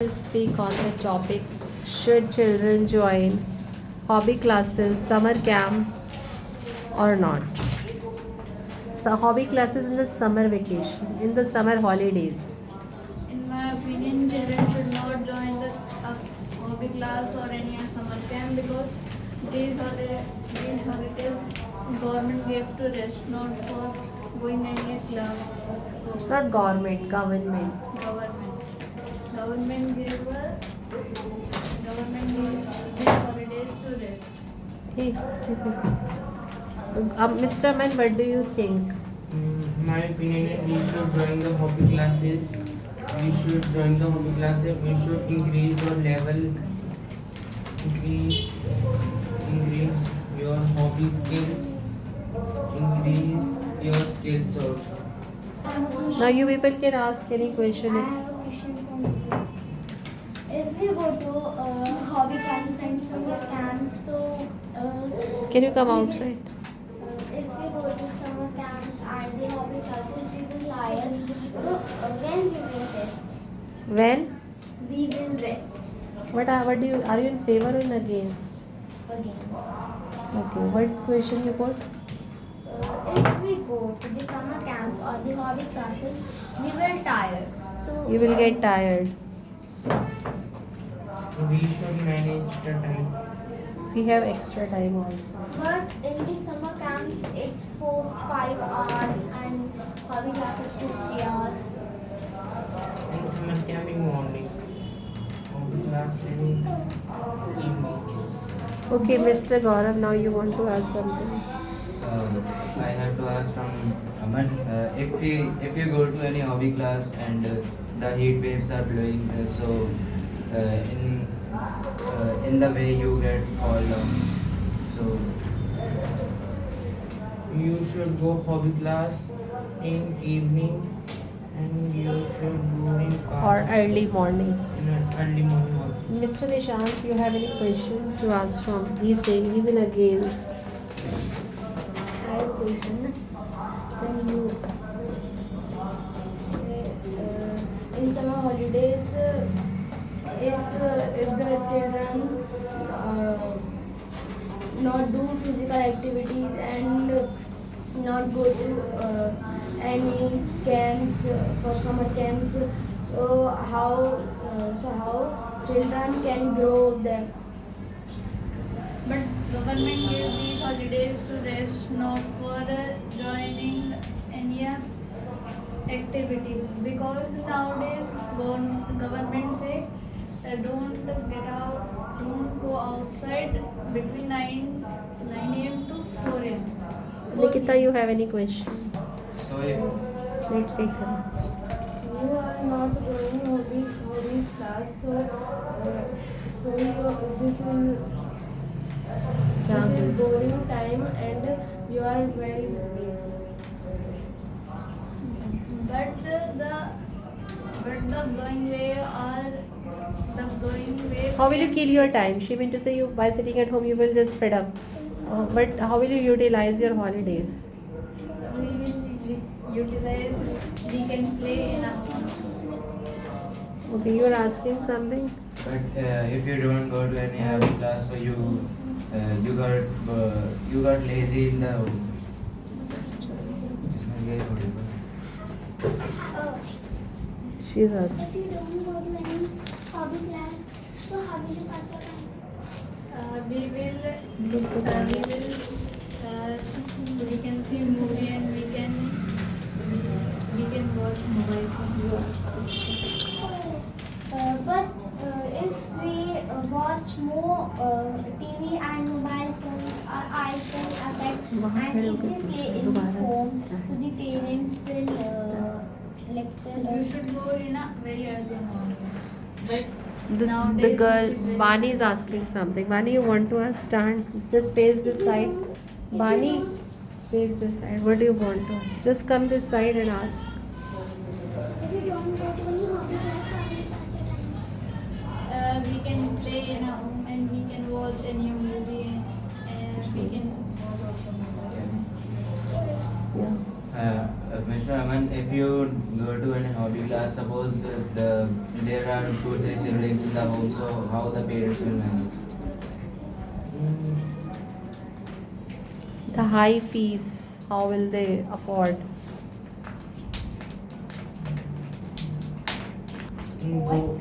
Will speak on the topic, should children join hobby classes, summer camp or not? So hobby classes in the summer vacation, in the summer holidays. In my opinion, children should not join the hobby class or any summer camp because these holidays government gave to rest, not for going any club. It's not government. Government gave these holidays to rest. Hey, Mr. Aman, what do you think? My opinion, we should join the hobby classes. We should join the hobby classes. We should increase your level, increase your hobby skills, increase your skills also. Now you people can ask any question. I have a question for you. If we go to hobby classes and summer camps, so Can you come outside? If we go to summer camps and the hobby classes, we will hire. So when we will rest? When? We will rest What do you are you in favor or in against? again. Okay. What question you put? If we go to the summer camps or the hobby classes, we will tire. So You will get tired. We should manage the time. We have extra time also. But in the summer camps, it's for 5 hours and hobby classes 2-3 hours. And summer camp in morning, hobby class in evening. Okay, Mr. Gaurav, now you want to ask something. I have to ask from Aman. If you go to any hobby class and the heat waves are blowing, in the way you get fall down. So You should go hobby class in evening, and you should go in Or early morning. early morning also. Mr. Nishant, you have any question to ask from? He's saying he's in against. I have a question from you. In summer holidays, if the children not do physical activities and not go to any camps for summer camps, so how children can grow them? But government gave these holidays to rest, not for joining any activity. Because nowadays government say don't go outside between 9 a.m. to 4 a.m. Nikita, you have any question? so if Let's take her. You are not going hobbies class, this is boring time and you are very busy. But the going way. How will you kill your time? She meant to say you by sitting at home you will just fed up. But how will you utilize your holidays? We will utilize. We can play in our house. Okay, you are asking something? but if you don't go to any hobby class, so you got lazy in the She's asking. If you don't go to any hobby class, so how will you pass your time? We can see movie and we can watch mobile phone. But if we watch more TV and mobile phone, our eyes will affect. And if we play in the home, so the parents will lecture You us. should go in a very early morning. But The nowadays girl, it is very- Bani is asking something. Bani, you want to ask? Stand. Just face this side. Bani, face this side. What do you want to? Just come this side and ask. If you don't go to any hobby class, how will you pass your time? we can play in a home and we can watch any movie and we can watch also mobile. Yeah. Mr. Mr. Aman, if you go to any hobby class, suppose there are 2 3 siblings in the home, so how the parents will manage? The high fees, how will they afford? Go